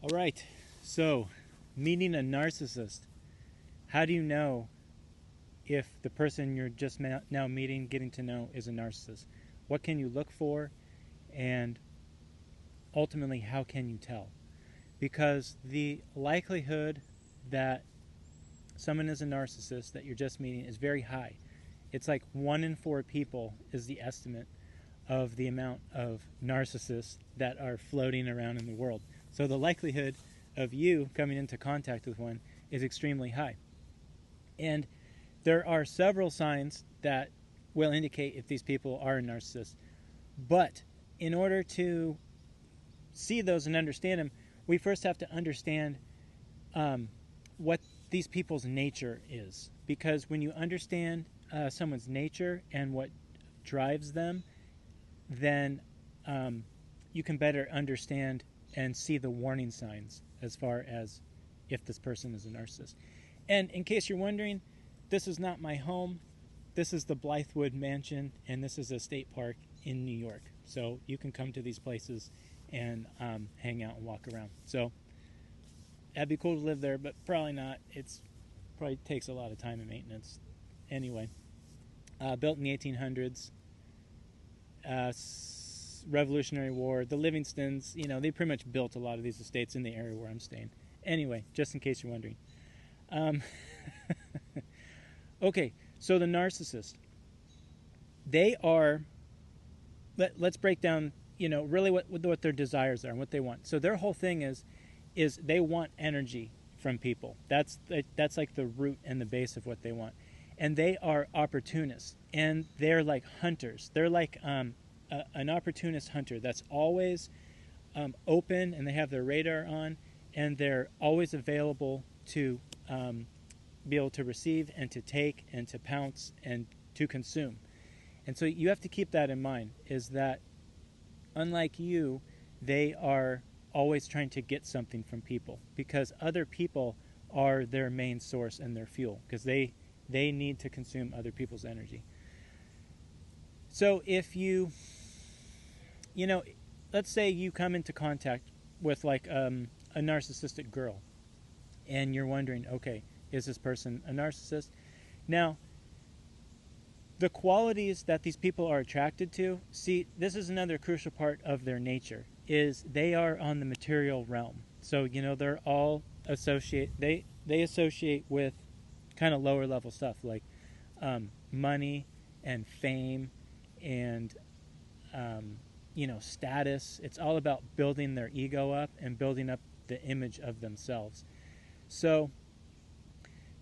All right. So, meeting a narcissist. How do you know if the person you're just now meeting, getting to know, is a narcissist? What can you look for? And ultimately, how can you tell? Because the likelihood that someone is a narcissist that you're just meeting is very high. It's like 1 in 4 people is the estimate of the amount of narcissists that are floating around in the world. So the likelihood of you coming into contact with one is extremely high. And there are several signs that will indicate if these people are a narcissist. But in order to see those and understand them, we first have to understand what these people's nature is. Because when you understand someone's nature and what drives them, then you can better understand and see the warning signs as far as if this person is a narcissist. And in case you're wondering, this is not my home. This is the Blythewood Mansion, and this is a state park in New York. So you can come to these places and hang out and walk around. So that'd be cool to live there, but probably not. It's probably takes a lot of time and maintenance. Anyway, built in the 1800s. Revolutionary War, the Livingstons, they pretty much built a lot of these estates in the area where I'm staying. Anyway, just in case you're wondering. Okay, so the narcissist. They are, let's break down, really what their desires are and what they want. So their whole thing is they want energy from people. That's like the root and the base of what they want. And they are opportunists, and they're like hunters. They're like an opportunist hunter that's always open, and they have their radar on, and they're always available to be able to receive and to take and to pounce and to consume. And so you have to keep that in mind, is that unlike you, they are always trying to get something from people, because other people are their main source and their fuel, because they need to consume other people's energy. So if you let's say you come into contact with like a narcissistic girl, and you're wondering, okay, is this person a narcissist? Now, the qualities that these people are attracted to, see, this is another crucial part of their nature, is they are on the material realm. So, they're all they associate with kind of lower level stuff like money and fame and status. It's all about building their ego up and building up the image of themselves. So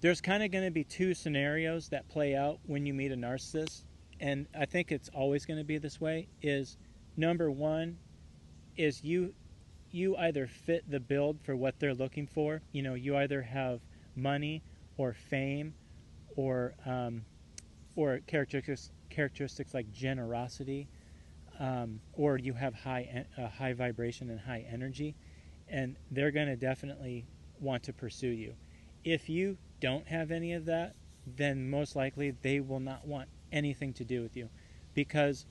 there's kind of going to be 2 scenarios that play out when you meet a narcissist, and I think it's always going to be this way. Is number 1 is you either fit the build for what they're looking for. You either have money or fame or characteristics like generosity, or you have high vibration and high energy, and they're going to definitely want to pursue you. If you don't have any of that, then most likely they will not want anything to do with you, because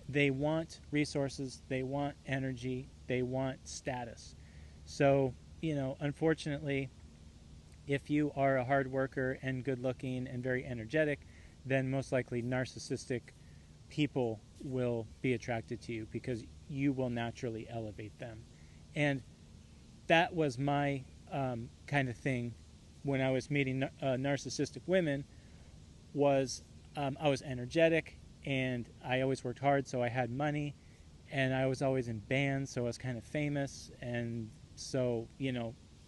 they want resources, they want energy, they want status. So, unfortunately, if you are a hard worker and good looking and very energetic, then most likely narcissistic people will be attracted to you, because you will naturally elevate them. And that was my kind of thing when I was meeting narcissistic women. Was I was energetic, and I always worked hard, so I had money, and I was always in bands, so I was kind of famous. And so,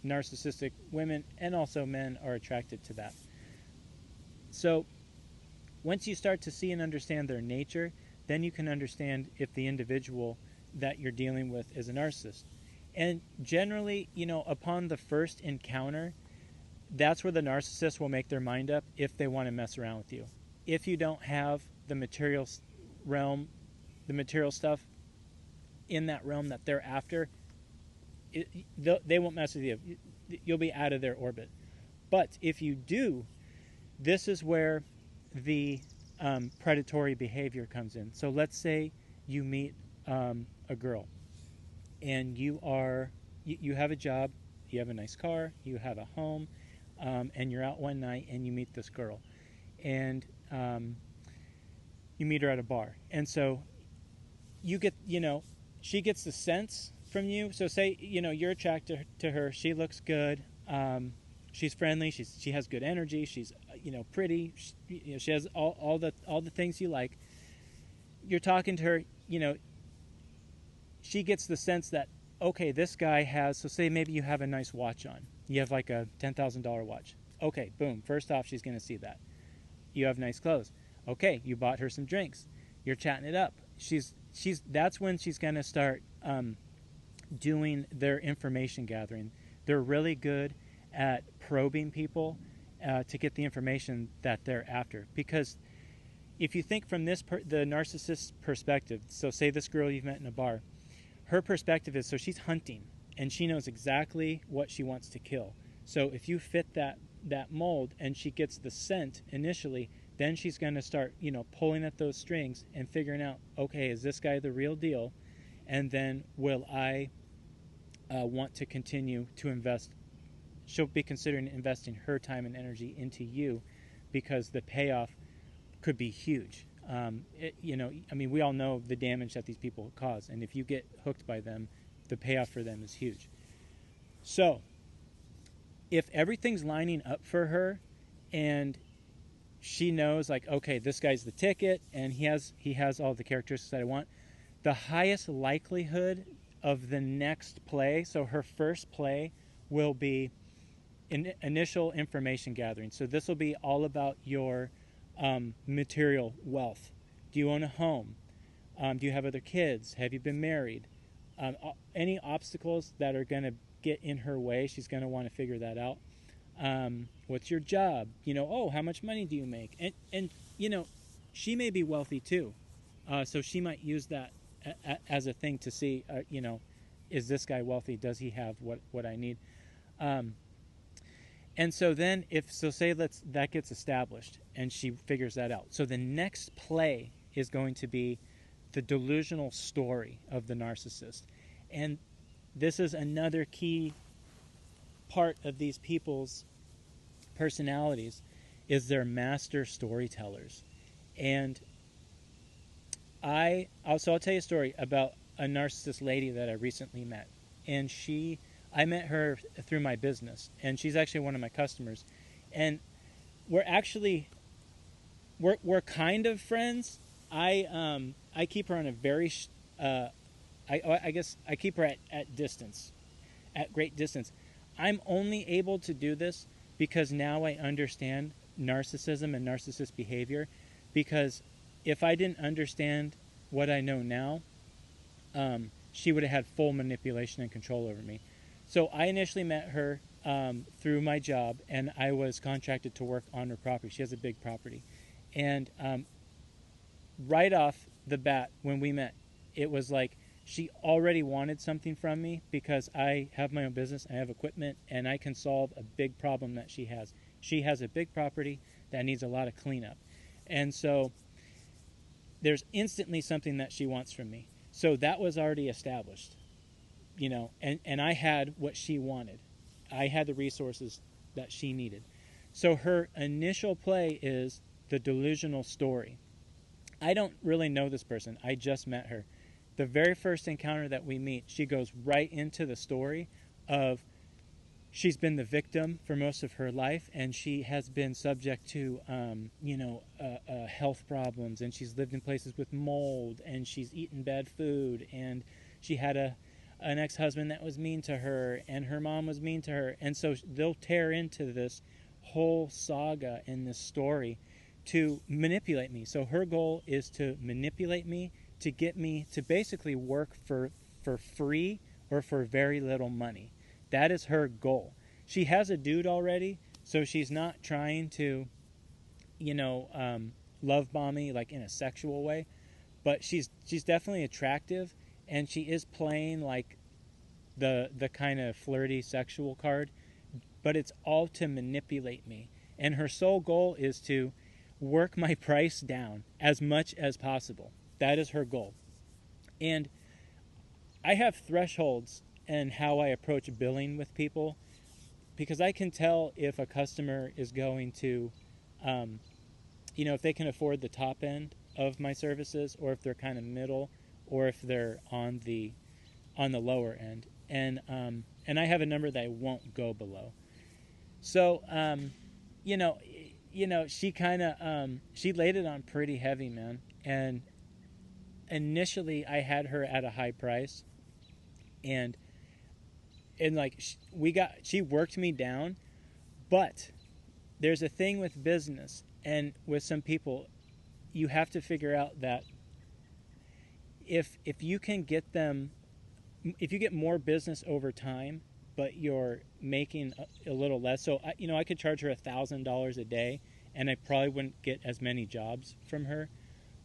narcissistic women and also men are attracted to that. So once you start to see and understand their nature, then you can understand if the individual that you're dealing with is a narcissist. And generally, upon the first encounter, that's where the narcissist will make their mind up if they want to mess around with you. If you don't have the material realm, the material stuff in that realm that they're after, they won't mess with you. You'll be out of their orbit. But if you do, this is where the predatory behavior comes in. So let's say you meet a girl, and you are, you have a job, you have a nice car, you have a home, and you're out one night and you meet this girl, and you meet her at a bar, and so you get, she gets the sense from you. So say, you're attracted to her. She looks good. She's friendly. She has good energy. She's, pretty. She has all the things you like. You're talking to her. She gets the sense that, okay, this guy has. So say maybe you have a nice watch on. You have like a $10,000 watch. Okay, boom. First off, she's going to see that. You have nice clothes. Okay, you bought her some drinks. You're chatting it up. That's when she's going to start doing their information gathering. They're really good at probing people to get the information that they're after. Because if you think from the narcissist's perspective, so say this girl you've met in a bar, her perspective is, so she's hunting, and she knows exactly what she wants to kill. So if you fit that mold and she gets the scent initially, then she's going to start, pulling at those strings and figuring out, okay, is this guy the real deal? And then will I want to continue to invest? She'll be considering investing her time and energy into you because the payoff could be huge. We all know the damage that these people cause. And if you get hooked by them, the payoff for them is huge. So if everything's lining up for her and she knows, like, okay, this guy's the ticket and he has all the characteristics that I want, the highest likelihood of the next play, so her first play will be initial information gathering. So this will be all about your material wealth. Do you own a home? Do you have other kids? Have you been married? Any obstacles that are going to get in her way, she's going to want to figure that out. What's your job? How much money do you make? And she may be wealthy too. So she might use that as a thing to see, is this guy wealthy? Does he have what I need? And so then say that gets established and she figures that out. So the next play is going to be the delusional story of the narcissist. And this is another key part of these people's personalities, is they're master storytellers. And I'll tell you a story about a narcissist lady that I recently met. And I met her through my business, and she's actually one of my customers. And we're kind of friends. I keep her on a very I guess I keep her at distance, at great distance. I'm only able to do this because now I understand narcissism and narcissist behavior. Because if I didn't understand what I know now, she would have had full manipulation and control over me. So I initially met her through my job, and I was contracted to work on her property. She has a big property. And right off the bat, when we met, it was like she already wanted something from me because I have my own business, I have equipment, and I can solve a big problem that she has. She has a big property that needs a lot of cleanup. And so there's instantly something that she wants from me. So that was already established, and I had what she wanted. I had the resources that she needed. So her initial play is the delusional story. I don't really know this person. I just met her. The very first encounter that we meet, she goes right into the story of she's been the victim for most of her life, and she has been subject to, health problems, and she's lived in places with mold, and she's eaten bad food, and she had an ex-husband that was mean to her, and her mom was mean to her. And so they'll tear into this whole saga in this story to manipulate me. So her goal is to manipulate me, to get me to basically work for free or for very little money. That is her goal. She has a dude already, so she's not trying to, love bomb me like in a sexual way. But she's definitely attractive, and she is playing like the kind of flirty sexual card. But it's all to manipulate me. And her sole goal is to work my price down as much as possible. That is her goal. And I have thresholds and how I approach billing with people, because I can tell if a customer is going to, if they can afford the top end of my services, or if they're kind of middle, or if they're on the lower end, and I have a number that I won't go below. So, she kind of she laid it on pretty heavy, man. And initially, I had her at a high price, and like she worked me down. But there's a thing with business and with some people, you have to figure out that if you can get them, if you get more business over time, but you're making a little less. So I could charge her $1,000 a day, and I probably wouldn't get as many jobs from her.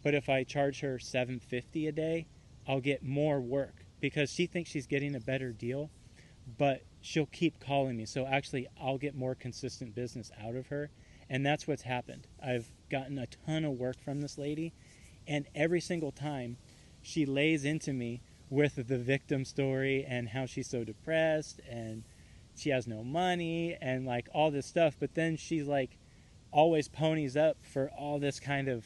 But if I charge her $750 a day, I'll get more work because she thinks she's getting a better deal, but she'll keep calling me. So actually, I'll get more consistent business out of her, and that's what's happened. I've gotten a ton of work from this lady, and every single time she lays into me with the victim story and how she's so depressed and she has no money and like all this stuff, but then she's like always ponies up for all this kind of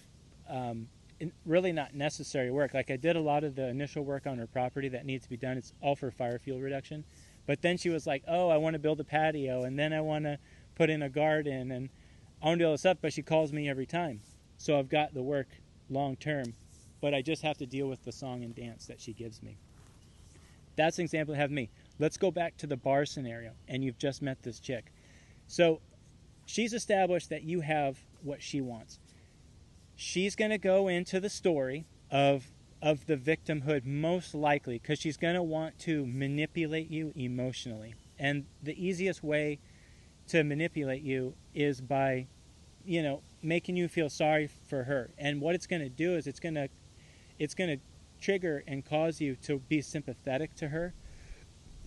really not necessary work. Like I did a lot of the initial work on her property that needs to be done. It's all for fire fuel reduction. But then she was like, oh, I want to build a patio, and then I want to put in a garden, and I want to do all this stuff, but she calls me every time. So I've got the work long term, but I just have to deal with the song and dance that she gives me. That's an example of me. Let's go back to the bar scenario, and you've just met this chick. So she's established that you have what she wants. She's going to go into the story of the victimhood most likely because she's going to want to manipulate you emotionally. And the easiest way to manipulate you is by, making you feel sorry for her. And what it's going to do is it's going to trigger and cause you to be sympathetic to her,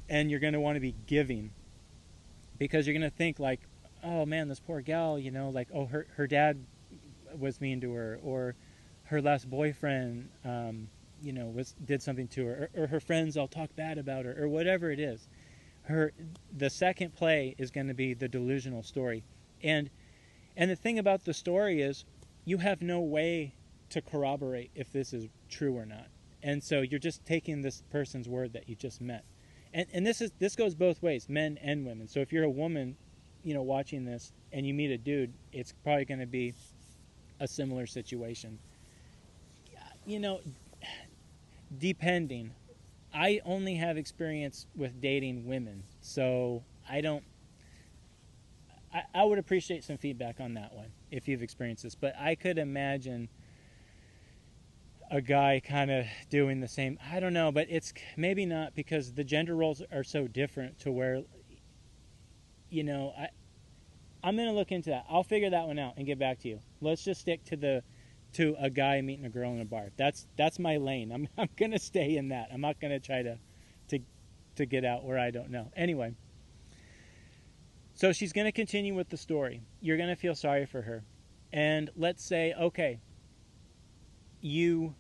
and you're going to want to be giving because you're going to think like, oh man, this poor gal, like, oh, her dad was mean to her, or her last boyfriend did something to her, or her friends all talk bad about her, or whatever it is. The second play is going to be the delusional story, and the thing about the story is you have no way to corroborate if this is true or not. And so you're just taking this person's word that you just met. And this goes both ways, men and women. So if you're a woman, watching this and you meet a dude, it's probably going to be a similar situation. Depending. I only have experience with dating women, so I would appreciate some feedback on that one if you've experienced this. But I could imagine a guy kind of doing the same. I don't know, but it's maybe not, because the gender roles are so different to where, I'm going to look into that. I'll figure that one out and get back to you. Let's just stick to a guy meeting a girl in a bar. That's my lane. I'm going to stay in that. I'm not going to try to get out where I don't know. Anyway, so she's going to continue with the story. You're going to feel sorry for her. And let's say, okay, you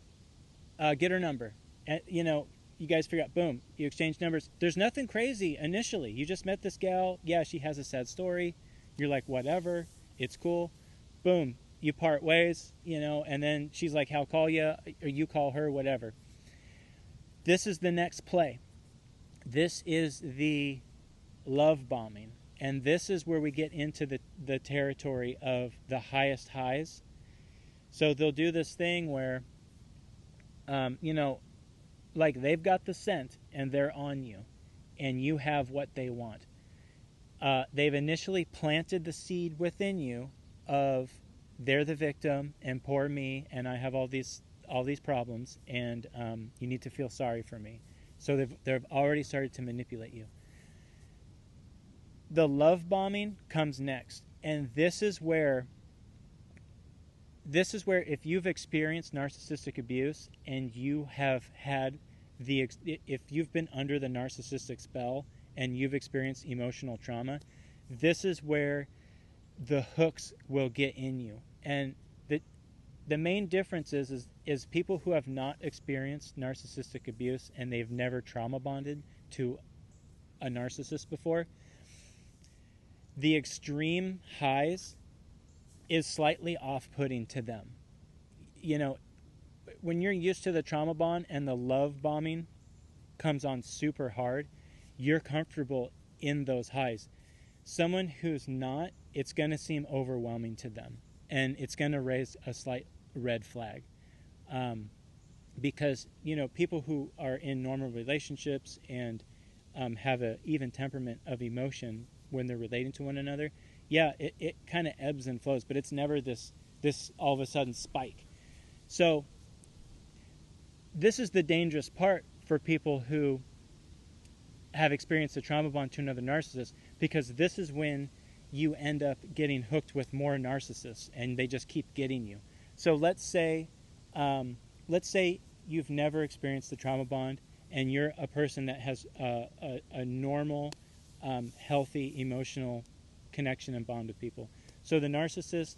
get her number. And, you guys figure out, boom, you exchange numbers. There's nothing crazy initially. You just met this gal. Yeah, she has a sad story. You're like, whatever, it's cool. Boom, you part ways, and then she's like, I'll call you, or you call her, whatever. This is the next play. This is the love bombing. And this is where we get into the territory of the highest highs. So they'll do this thing where, like they've got the scent and they're on you, and you have what they want. They've initially planted the seed within you of they're the victim and poor me, and I have all these problems, and you need to feel sorry for me. So they've already started to manipulate you. The love bombing comes next, and this is where if you've experienced narcissistic abuse and you have had if you've been under the narcissistic spell and you've experienced emotional trauma, this is where the hooks will get in you. And the main difference is people who have not experienced narcissistic abuse and they've never trauma bonded to a narcissist before, the extreme highs is slightly off-putting to them. You know, when you're used to the trauma bond and the love bombing comes on super hard, you're comfortable in those highs. Someone who's not, it's going to seem overwhelming to them, and it's going to raise a slight red flag. Because, you know, people who are in normal relationships and have an even temperament of emotion when they're relating to one another, yeah, it kind of ebbs and flows, but it's never this all of a sudden spike. So this is the dangerous part for people who have experienced a trauma bond to another narcissist, because this is when you end up getting hooked with more narcissists and they just keep getting you. So let's say you've never experienced the trauma bond and you're a person that has a normal, healthy emotional connection and bond with people. So the narcissist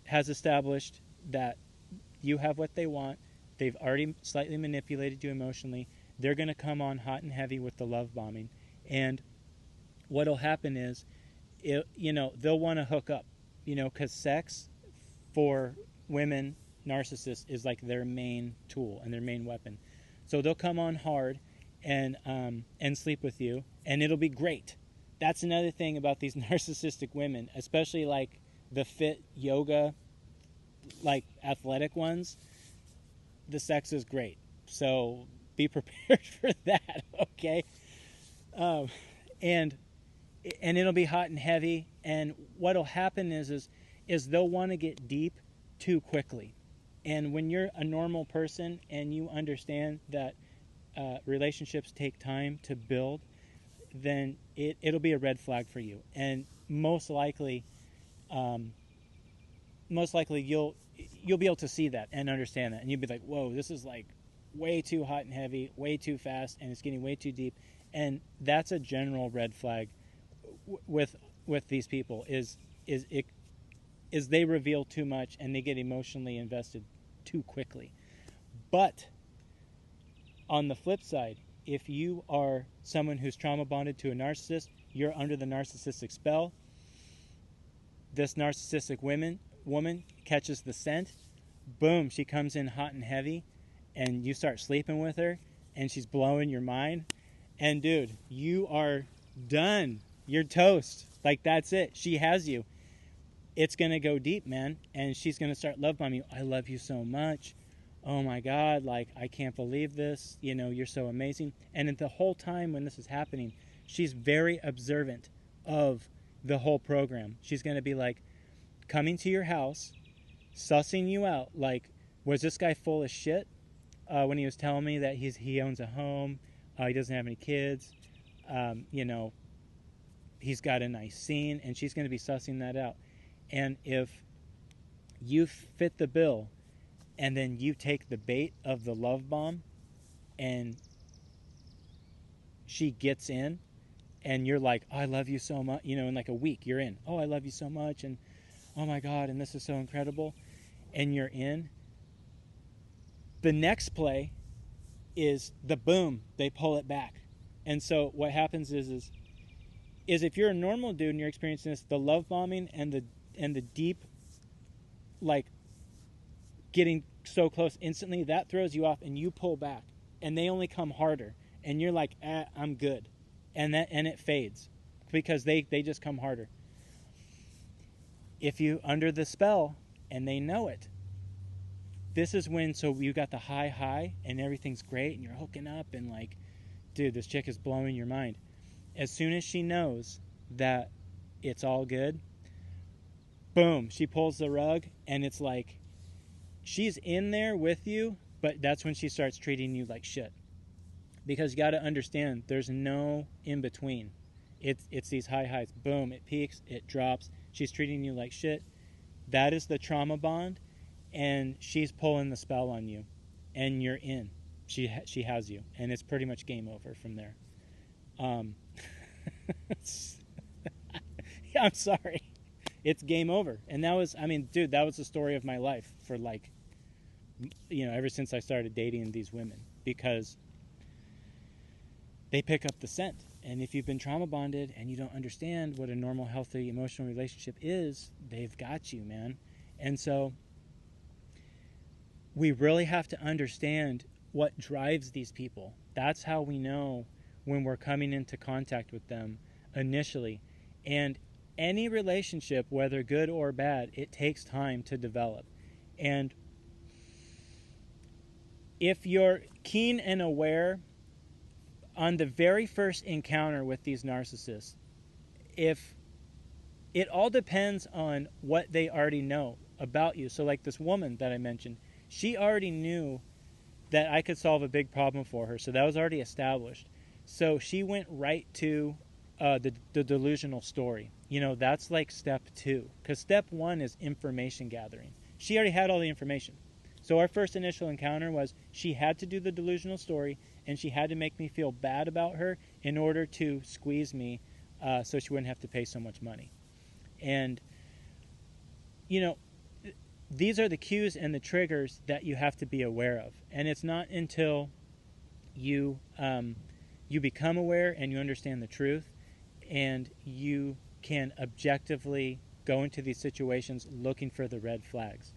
has established that you have what they want. They've already slightly manipulated you emotionally. They're going to come on hot and heavy with the love bombing. And what'll happen is, they'll want to hook up, because sex for women narcissists is like their main tool and their main weapon. So they'll come on hard and sleep with you, and it'll be great. That's another thing about these narcissistic women, especially like the fit yoga, like athletic ones. The sex is great, so be prepared for that, okay? And it'll be hot and heavy, and what'll happen is they'll want to get deep too quickly. And when you're a normal person and you understand that relationships take time to build, then it'll be a red flag for you. And most likely you'll be able to see that and understand that, and you'll be like, whoa, this is like way too hot and heavy, way too fast, and it's getting way too deep. And that's a general red flag with these people is they reveal too much and they get emotionally invested too quickly. But on the flip side, if you are someone who's trauma bonded to a narcissist, you're under the narcissistic spell. This narcissistic woman catches the scent. Boom, she comes in hot and heavy, and you start sleeping with her, and she's blowing your mind. And dude, you are done. You're toast. Like, that's it. She has you. It's going to go deep, man. And she's going to start love bombing you. I love you so much. Oh my God, like, I can't believe this. You're so amazing. And the whole time when this is happening, she's very observant of the whole program. She's going to be like coming to your house, sussing you out. Like, was this guy full of shit when he was telling me that he owns a home, he doesn't have any kids, he's got a nice scene, and she's going to be sussing that out. And if you fit the bill, and then you take the bait of the love bomb, and she gets in, and you're like, oh, I love you so much, in like a week, you're in. Oh, I love you so much, and oh my God, and this is so incredible, and you're in. The next play is the boom, they pull it back. And so what happens is if you're a normal dude and you're experiencing this, the love bombing and the deep, like, getting so close instantly, that throws you off and you pull back, and they only come harder, and you're like, I'm good, and it fades because they just come harder. If you under the spell and they know it, this is when, so you got the high and everything's great and you're hooking up and like, dude, this chick is blowing your mind. As soon as she knows that it's all good, boom, she pulls the rug, and it's like she's in there with you, but that's when she starts treating you like shit. Because you got to understand, there's no in between. It's these highs. Boom, it peaks, it drops. She's treating you like shit. That is the trauma bond, and she's pulling the spell on you, and you're in. She has you, and it's pretty much game over from there. Yeah, I'm sorry. It's game over. And that was the story of my life for like, ever since I started dating these women, because they pick up the scent. And if you've been trauma bonded and you don't understand what a normal, healthy, emotional relationship is, they've got you, man. And so we really have to understand what drives these people. That's how we know when we're coming into contact with them initially. And any relationship, whether good or bad, it takes time to develop. And if you're keen and aware on the very first encounter with these narcissists, if it all depends on what they already know about you. So like this woman that I mentioned, she already knew that I could solve a big problem for her. So that was already established. So she went right to the delusional story. You know, that's like step 2. Because step 1 is information gathering. She already had all the information. So our first initial encounter was she had to do the delusional story, and she had to make me feel bad about her in order to squeeze me so she wouldn't have to pay so much money. And, you know, these are the cues and the triggers that you have to be aware of. And it's not until you become aware and you understand the truth and you can objectively go into these situations looking for the red flags.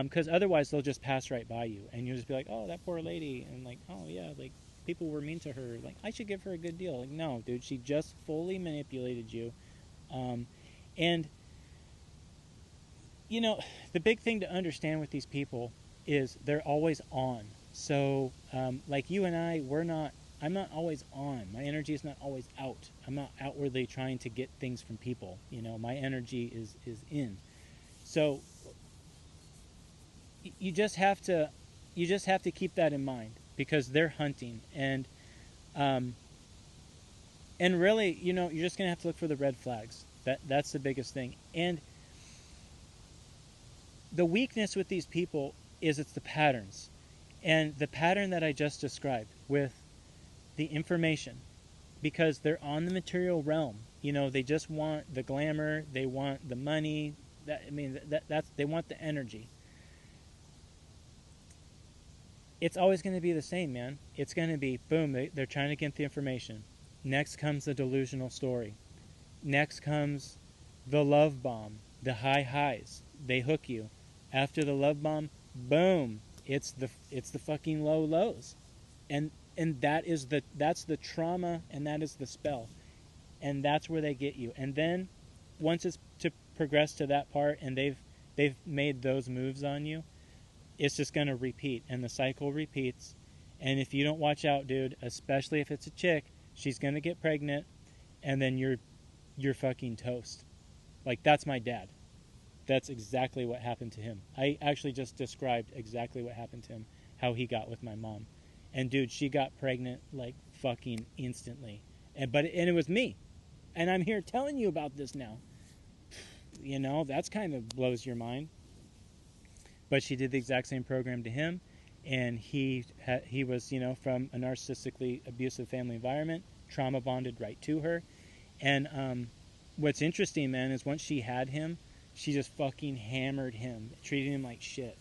Because otherwise they'll just pass right by you and you'll just be like, oh, that poor lady. And like, oh yeah, like people were mean to her. Like, I should give her a good deal. Like, no, dude, she just fully manipulated you. And, you know, the big thing to understand with these people is they're always on. So, like you and I, I'm not always on. My energy is not always out. I'm not outwardly trying to get things from people. You know, my energy is in. So you just have to keep that in mind because they're hunting and really, you know, you're just gonna have to look for the red flags. That's the biggest thing. And the weakness with these people is it's the patterns. And the pattern that I just described with the information, because they're on the material realm. You know, they just want the glamour, they want the money, that's they want the energy. It's always going to be the same, man. It's going to be, boom, they're trying to get the information. Next comes the delusional story. Next comes the love bomb, the high highs. They hook you. After the love bomb, boom, it's the fucking low lows. And that's the trauma, and that is the spell. And that's where they get you. And then once it's to progress to that part and they've made those moves on you, it's just going to repeat, and the cycle repeats. And if you don't watch out, dude, especially if it's a chick, she's going to get pregnant, and then you're fucking toast. Like, that's my dad. That's exactly what happened to him. I actually just described exactly what happened to him, how he got with my mom. And dude, she got pregnant like fucking instantly. And it was me. And I'm here telling you about this now. You know, that's kind of blows your mind. But she did the exact same program to him, and he was, you know, from a narcissistically abusive family environment, trauma bonded right to her. And what's interesting, man, is once she had him, she just fucking hammered him, treating him like shit.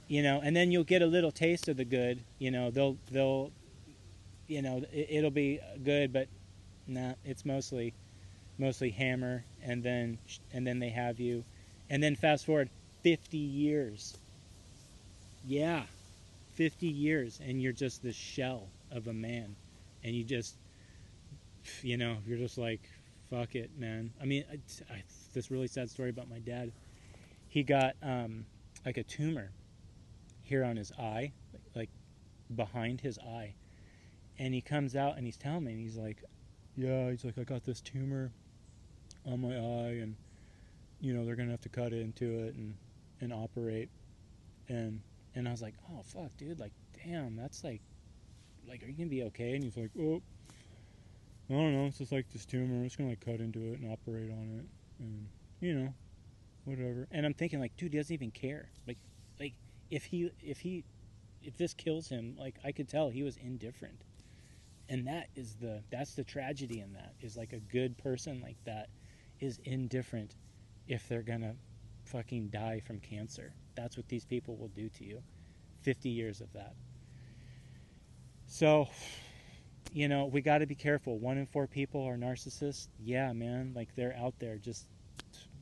You know, and then you'll get a little taste of the good. You know, they'll, you know, it'll be good, but nah, it's mostly hammer, and then they have you, and then fast forward 50 years. Yeah, 50 years, and you're just this shell of a man, and you just, you know, you're just like, fuck it, man. I mean, this really sad story about my dad. He got like a tumor here on his eye, like behind his eye, and he comes out and he's telling me, and he's like, I got this tumor on my eye, and you know, they're gonna have to cut into it and operate. And I was like, oh fuck, dude, like, damn, that's like are you gonna be okay? And he's like, oh, I don't know, it's just like this tumor, I'm just gonna like cut into it and operate on it, and you know, whatever. And I'm thinking, like, dude, he doesn't even care. Like if this kills him, like, I could tell he was indifferent. And that's the tragedy in that, is like a good person like that is indifferent if they're gonna fucking die from cancer. That's what these people will do to you. 50 years of that. So, you know, we got to be careful. 1 in 4 people are narcissists. Yeah, man, like they're out there. Just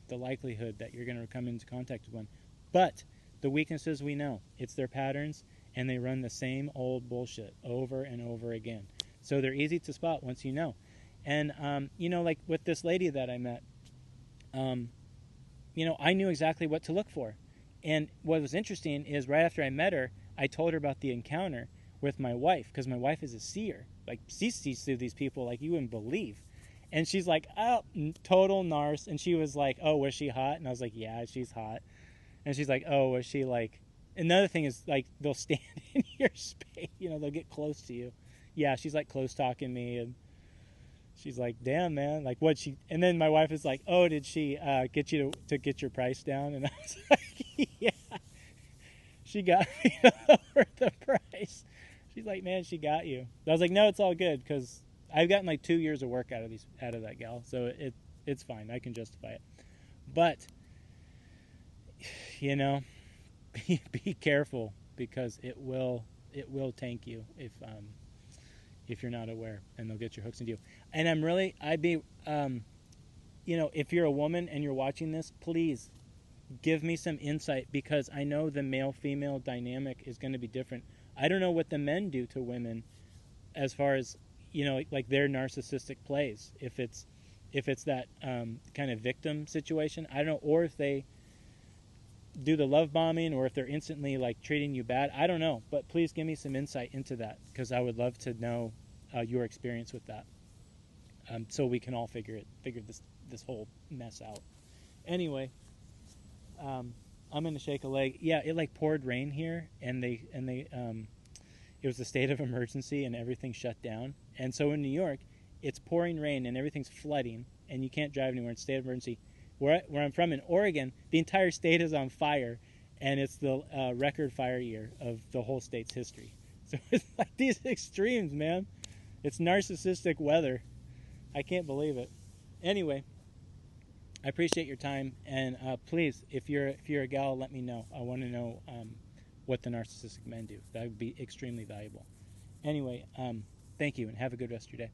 the likelihood that you're going to come into contact with one. But the weaknesses we know. It's their patterns, and they run the same old bullshit over and over again. So they're easy to spot once you know. And, you know, like with this lady that I met, you know, I knew exactly what to look for. And what was interesting is right after I met her, I told her about the encounter with my wife, because my wife is a seer. Like, she sees through these people like you wouldn't believe. And she's like, oh, total narc. And she was like, oh, was she hot? And I was like, yeah, she's hot. And she's like, oh, was she like... Another thing is, like, they'll stand in your space. You know, they'll get close to you. Yeah, she's like close talking me. And she's like, damn, man. Like, what she... And then my wife is like, oh, did she get you to get your price down? And I was like, yeah. She got me to lower the price. She's like, man, she got you. I was like, no, it's all good, because I've gotten like 2 years of work out of that gal, so it's fine. I can justify it. But you know, be careful, because it will tank you if you're not aware, and they'll get your hooks into you. And you know, if you're a woman and you're watching this, please give me some insight, because I know the male-female dynamic is going to be different. I don't know what the men do to women as far as, you know, like their narcissistic plays. If it's that kind of victim situation, I don't know, or if they do the love bombing, or if they're instantly like treating you bad. I don't know, but please give me some insight into that, because I would love to know your experience with that, so we can all figure this whole mess out. Anyway, I'm gonna shake a leg. Yeah, it like poured rain here, and they it was a state of emergency, and everything shut down. And so in New York, it's pouring rain and everything's flooding, and you can't drive anywhere. It's state of emergency. Where I'm from in Oregon, the entire state is on fire, and it's the record fire year of the whole state's history. So it's like these extremes, man. It's narcissistic weather. I can't believe it. Anyway, I appreciate your time, and please, if you're a gal, let me know. I want to know what the narcissistic men do. That would be extremely valuable. Anyway, thank you, and have a good rest of your day.